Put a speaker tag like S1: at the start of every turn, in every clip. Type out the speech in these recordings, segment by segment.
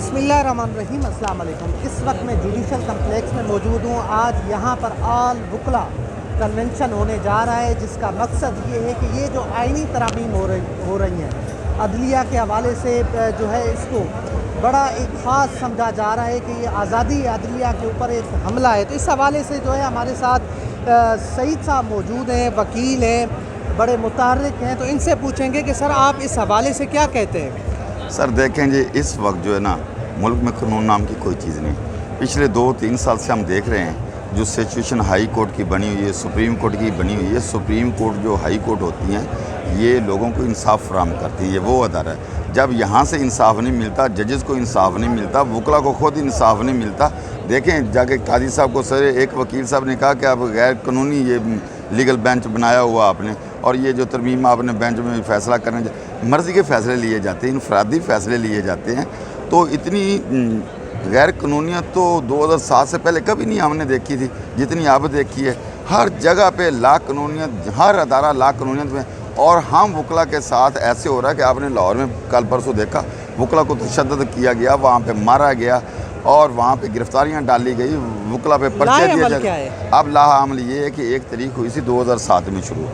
S1: बिस्मिल्लाहिर्रहमानिर्रहीम। अस्सलाम वालेकुम। इस वक्त मैं जुडिशल कम्प्लेक्स में मौजूद हूँ। आज यहाँ पर आल वकला कन्वेंशन होने जा रहा है, जिसका मकसद ये है कि ये जो आइनी तरामीम हो रही हैं अदलिया के हवाले से, जो है इसको बड़ा एक ख़ास समझा जा रहा है कि ये आज़ादी अदलिया के ऊपर एक हमला है। तो इस हवाले से जो है हमारे साथ सईद साहब मौजूद हैं, वकील हैं, बड़े मुतहर्रिक हैं। तो इनसे पूछेंगे कि सर आप इस हवाले से क्या कहते हैं।
S2: सर देखें जी, इस वक्त जो है ना, मुल्क में कानून नाम की कोई चीज़ नहीं। पिछले 2-3 साल से हम देख रहे हैं जो सिचुएशन हाई कोर्ट की बनी हुई है, सुप्रीम कोर्ट की बनी हुई है। सुप्रीम कोर्ट जो हाई कोर्ट होती हैं, ये लोगों को इंसाफ फराहम करती है। ये वो अदारा है, जब यहाँ से इंसाफ नहीं मिलता, जजेस को इंसाफ नहीं मिलता, वकला को खुद इंसाफ नहीं मिलता। देखें जाके काजी साहब को, सर एक वकील साहब ने कहा कि आप गैर कानूनी ये लीगल बेंच बनाया हुआ आपने, और ये जो तरमीम आपने बेंच में फैसला करने, मर्ज़ी के फ़ैसले लिए जाते हैं, इनफरादी फ़ैसले लिए जाते हैं। तो इतनी गैर कानूनियत तो 2007 से पहले कभी नहीं हमने देखी थी जितनी अब देखी है। हर जगह पे ला कानूनियत, हर अदारा ला कानूनियत में। और हम वकला के साथ ऐसे हो रहा है कि आपने लाहौर में कल परसों देखा, वकला को तशद्दुद किया गया, वहाँ पे मारा गया और वहाँ पे गिरफ्तारियाँ डाली गई, वकला पे पर्चे दिए जाए। अब लाअमल ये है कि एक तारीख हुई थी 2007 में शुरू,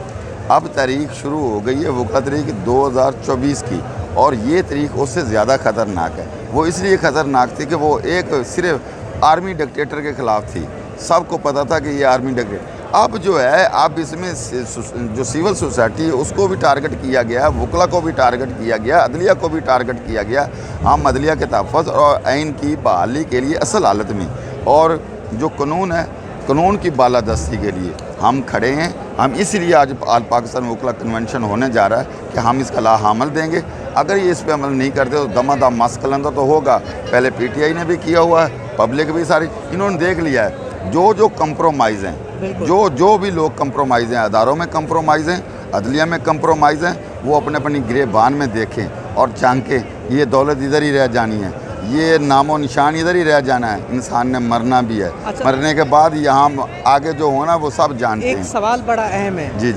S2: अब तारीख शुरू हो गई है वकला तारीख 2024 की, और ये तारीख उससे ज़्यादा ख़तरनाक है। वो इसलिए ख़तरनाक थी कि वो एक सिर्फ आर्मी डिक्टेटर के ख़िलाफ़ थी। सबको पता था कि ये आर्मी डिक्टेटर। अब जो है, अब इसमें जो सिविल सोसाइटी है उसको भी टारगेट किया गया, वकला को भी टारगेट किया गया, अदलिया को भी टारगेट किया गया। हम अदलिया के तहफ़्फ़ुज़ और आइन की बहाली के लिए असल हालत में, और जो कानून है, कानून की बालादस्ती के लिए हम खड़े हैं। हम इसलिए आज आल पाकिस्तान वकला कन्वेंशन होने जा रहा है कि हम इसका लाअमल देंगे। अगर ये इस पर अमल नहीं करते तो दमादम मसकलंदा तो होगा। पहले PTI ने भी किया हुआ है, पब्लिक भी सारी इन्होंने देख लिया है। जो कंप्रोमाइज़ हैं, जो भी लोग कंप्रोमाइज़ हैं, अदारों में कंप्रोमाइज़ हैं, अदलिया में कंप्रोमाइज़ हैं, वो अपने अपनी गिरेबान में देखें और झांकें। ये दौलत इधर ही रह जानी है, ये नामो निशान इधर ही रह जाना है। इंसान ने मरना भी है। अच्छा, मरने के बाद यहाँ आगे जो होना वो सब जानते हैं।
S1: एक सवाल बड़ा अहम है
S2: जी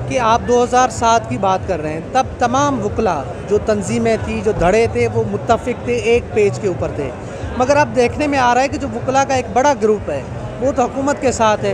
S1: कि आप 2007 की बात कर रहे हैं, तब तमाम वकला जो तंजीमें थी, जो धड़े थे, वो मुत्तफिक थे, एक पेज के ऊपर थे। मगर अब देखने में आ रहा है कि जो वकला का एक बड़ा ग्रुप है वो तो हुकूमत के साथ है।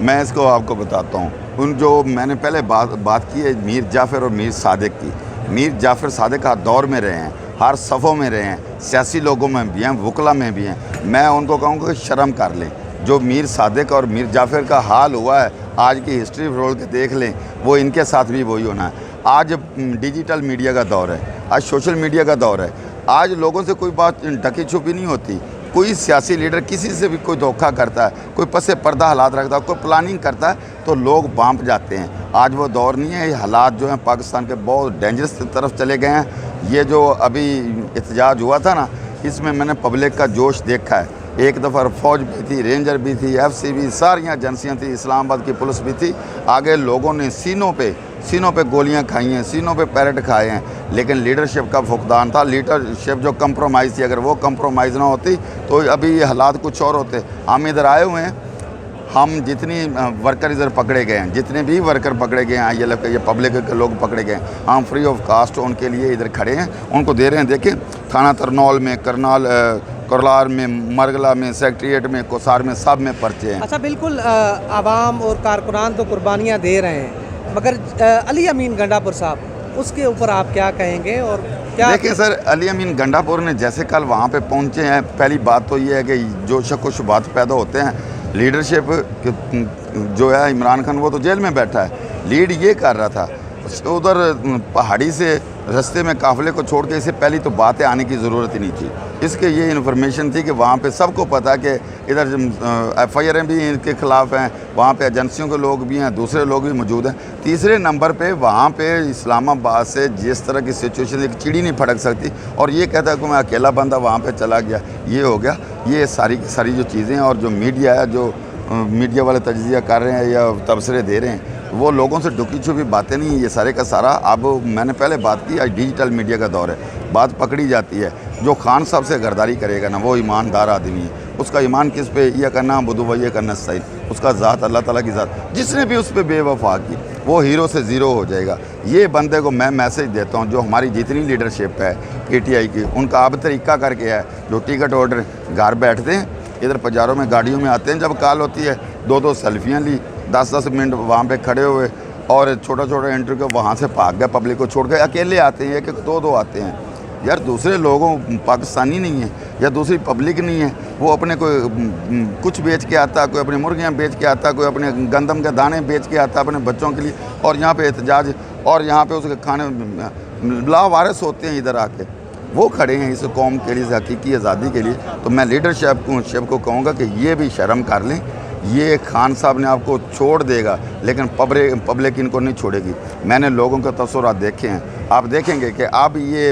S2: मैं इसको आपको बताता हूँ। उन जो मैंने पहले बात की है मीर जाफ़र और मीर सादिक की। मीर जाफ़र सादिक हर दौर में रहे हैं, हर सफ़ों में रहे हैं, सियासी लोगों में भी हैं, वकला में भी हैं। मैं उनको कहूँगा कि शर्म कर लें। जो मीर सादिक और मीर जाफ़र का हाल हुआ है, आज की हिस्ट्री रोल के देख लें, वो इनके साथ भी वही होना है। आज डिजिटल मीडिया का दौर है, आज सोशल मीडिया का दौर है। आज लोगों से कोई बात ढकी छुपी नहीं होती। कोई सियासी लीडर किसी से भी कोई धोखा करता है, कोई पसे पर्दा हालात रखता है, कोई प्लानिंग करता है, तो लोग भांप जाते हैं। आज वो दौर नहीं है। ये हालात जो हैं पाकिस्तान के बहुत डेंजरस तरफ चले गए हैं। ये जो अभी एहतजाज हुआ था ना, इसमें मैंने पब्लिक का जोश देखा है। एक दफ़ा फ़ौज भी थी, रेंजर भी थी, FC भी, सारी एजेंसियाँ थी, इस्लामाबाद की पुलिस भी थी। आगे लोगों ने सीनों पे गोलियां खाई हैं, सीनों पे पैरेट खाए हैं, लेकिन लीडरशिप का फुकदान था। लीडरशिप जो कंप्रोमाइज़ थी, अगर वो कंप्रोमाइज़ ना होती तो अभी ये हालात कुछ और होते। हम इधर आए हुए हैं, हम जितनी वर्कर इधर पकड़े गए हैं, जितने भी वर्कर पकड़े गए हैं, ILF के, ये पब्लिक के लोग पकड़े गए हैं, हम फ्री ऑफ कास्ट उनके लिए इधर खड़े हैं, उनको दे रहे हैं। देखें, थाना तरनौल में, करनाल में, मरगला में, सेक्रेटेरिएट में, कोसार में, सब में पर्चे हैं।
S1: अच्छा, बिल्कुल। आवाम और कारकुनान तो कुर्बानियाँ दे रहे हैं, मगर अली अमीन गंडापुर साहब, उसके ऊपर आप क्या कहेंगे और क्या?
S2: देखिए सर, अली अमीन गंडापुर ने जैसे कल वहाँ पे पहुँचे हैं, पहली बात तो ये है कि जो शक व शुबहात पैदा होते हैं, लीडरशिप जो है इमरान खान वो तो जेल में बैठा है, लीड ये कर रहा था। उधर पहाड़ी से रास्ते में काफ़िले को छोड़ के, इससे पहली तो बातें आने की ज़रूरत ही नहीं थी। इसके ये इन्फॉर्मेशन थी कि वहाँ पे सबको पता कि इधर FIR भी इनके ख़िलाफ़ हैं, वहाँ पे एजेंसियों के लोग भी हैं, दूसरे लोग भी मौजूद हैं। तीसरे नंबर पे वहाँ पे इस्लामाबाद से जिस तरह की सिचुएशन, एक चिड़ी नहीं फटक सकती, और ये कहता है कि मैं अकेला बंदा वहाँ पर चला गया, ये हो गया। ये सारी की सारी जो चीज़ें, और जो मीडिया है, जो मीडिया वाले तज्ज़िया कर रहे हैं या तबसरे दे रहे हैं, वो लोगों से ढुकी छुपी बातें नहीं, ये सारे का सारा। अब मैंने पहले बात की, आज डिजिटल मीडिया का दौर है, बात पकड़ी जाती है। जो खान साहब से गरदारी करेगा ना, वो ईमानदार आदमी है। उसका ईमान किस पे? यह करना बुदू ये करना सही, उसका ज़ात अल्लाह ताला की ज़ात। जिसने भी उस पर बेवफा की, वो हीरो से ज़ीरो हो जाएगा। ये बंदे को मैं मैसेज देता हूँ, जो हमारी जितनी लीडरशिप है, PTI की, उनका अब तरीका करके है, जो टिकट होल्डर घर बैठते हैं, इधर बाज़ारों में गाड़ियों में आते हैं, जब कॉल होती है 2-2 सेल्फियाँ ली, 10-10 मिनट वहाँ पे खड़े हुए और छोटा छोटा इंटरव्यू को वहाँ से भाग गए, पब्लिक को छोड़ के अकेले आते हैं, 1-1 2-2 आते हैं। यार दूसरे लोगों पाकिस्तानी नहीं है या दूसरी पब्लिक नहीं है, वो अपने कोई कुछ बेच के आता, कोई अपनी मुर्गियाँ बेच के आता, कोई अपने गंदम के दाने बेच के आता अपने बच्चों के लिए, और यहाँ पे एहतजाज और यहाँ पे उसके खाने लावारिस होते हैं इधर आके, वो खड़े हैं इस कौम के लिए, हकीकी आज़ादी के लिए। तो मैं लीडरशिप को कहूँगा कि ये भी शर्म कर लें, ये खान साहब ने आपको छोड़ देगा लेकिन पब्लिक इनको नहीं छोड़ेगी। मैंने लोगों के तस्वीरात देखे हैं, आप देखेंगे कि अब ये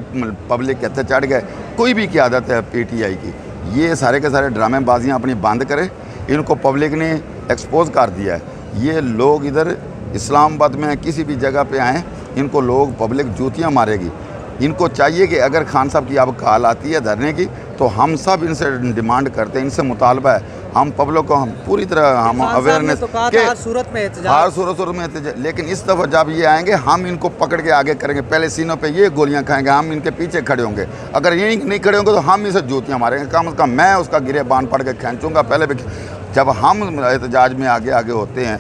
S2: पब्लिक के हत्थे चढ़ गए। कोई भी क़यादत है PTI की, ये सारे के सारे ड्रामेबाजियाँ अपनी बंद करें, इनको पब्लिक ने एक्सपोज कर दिया है। ये लोग इधर इस्लामाबाद में किसी भी जगह पे आएँ, इनको लोग पब्लिक जूतियाँ मारेगी। इनको चाहिए कि अगर खान साहब की अब कॉल आती है धरने की, तो हम सब इनसे डिमांड करते हैं, इनसे मुतालबा है, हम पब्लिक को हम पूरी तरह हम अवेयरनेस
S1: के हर सूरत में
S2: एहतजाज, लेकिन इस दफ़ा जब ये आएंगे हम इनको पकड़ के आगे करेंगे, पहले सीनों पे ये गोलियां खाएंगे, हम इनके पीछे खड़े होंगे, अगर ये नहीं खड़े होंगे तो हम इसे जूतियाँ मारेंगे, कम से कम मैं उसका गिरेबान पड़ के खींचूँगा। पहले भी जब हम एहतजाज में आगे आगे होते हैं,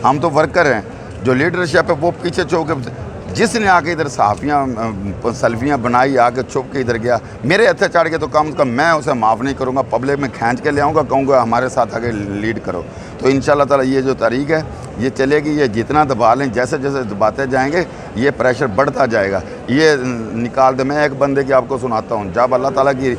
S2: हम तो वर्कर हैं, जो लीडरशिप है वो पीछे चौके, जिसने आके इधर सहाफ़ियाँ सेल्फियाँ बनाई, आके छुप के इधर गया, मेरे हत्थे चढ़ के, तो कम से कम मैं उसे माफ़ नहीं करूँगा, पब्लिक में खींच के ले आऊँगा, कहूँगा हमारे साथ आगे लीड करो। तो इंशाअल्लाह ताला ये जो तारीख है ये चलेगी, ये जितना दबा लें, जैसे जैसे दबाते जाएंगे ये प्रेशर बढ़ता जाएगा। ये निकाल दे, मैं एक बंदे की आपको सुनाता हूँ, जब अल्लाह ताला की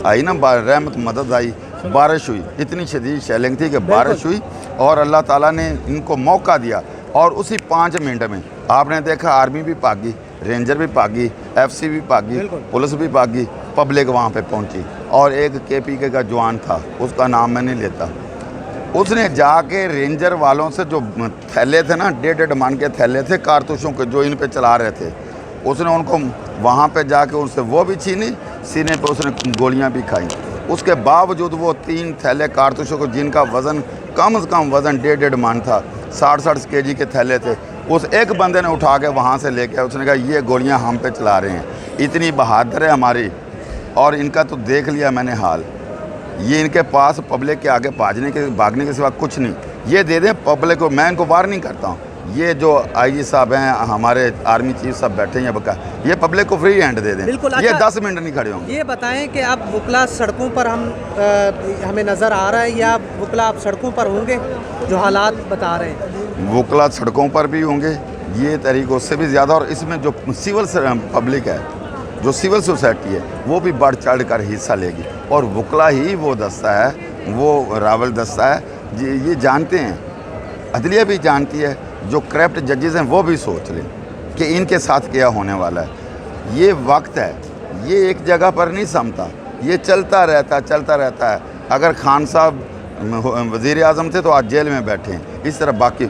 S2: आई ना रहमत मदद आई, बारिश हुई, इतनी शदीद शेलिंग थी कि बारिश हुई और अल्लाह ताला ने इनको मौका दिया, और उसी 5 मिनट में आपने देखा आर्मी भी भागी, रेंजर भी भागी, FC भी भागी, पुलिस भी भागी, पब्लिक वहाँ पे पहुँची। और एक KPK का जवान था, उसका नाम मैं नहीं लेता, उसने जाके रेंजर वालों से जो थैले थे ना, 1.5 मन के थैले थे कारतूसों के जो इन पे चला रहे थे, उसने उनको वहाँ पे जाके उनसे वो भी छीनी, सीने पे उसने गोलियाँ भी खाई। उसके बावजूद वो 3 थैले कारतूसों को, जिनका वज़न कम से कम वज़न 1.5 मन था, 60-60 kg के थैले थे, उस एक बंदे ने उठा के वहाँ से लेके आया। उसने कहा ये गोलियाँ हम पे चला रहे हैं। इतनी बहादुर है हमारी, और इनका तो देख लिया मैंने हाल। ये इनके पास पब्लिक के आगे भागने के सिवा कुछ नहीं। ये दे दें पब्लिक को, मैं इनको वार्निंग करता हूँ, ये जो IG साहब हैं, हमारे आर्मी चीफ साहब बैठे हैं बका, ये पब्लिक को फ्री हैंड दे दें।
S1: बिल्कुल।
S2: ये 10 मिनट नहीं खड़े होंगे।
S1: ये बताएं कि अब वकला सड़कों पर हमें नज़र आ रहा है, या वकला आप सड़कों पर होंगे, जो हालात बता रहे हैं?
S2: वकला सड़कों पर भी होंगे, ये तरीक़ों से भी ज़्यादा, और इसमें जो सिविल पब्लिक है, जो सिविल सोसाइटी है, वो भी बढ़ चढ़ कर हिस्सा लेगी। और वकला ही वो दस्ता है, वो रावल दस्ता है, ये जानते हैं, अदलिया भी जानती है, जो करप्ट जजेस हैं वो भी सोच लें कि इनके साथ क्या होने वाला है। ये वक्त है, ये एक जगह पर नहीं समता, ये चलता रहता है। अगर खान साहब वज़ीर आज़म थे तो आज जेल में बैठे हैं, इस तरह बाकी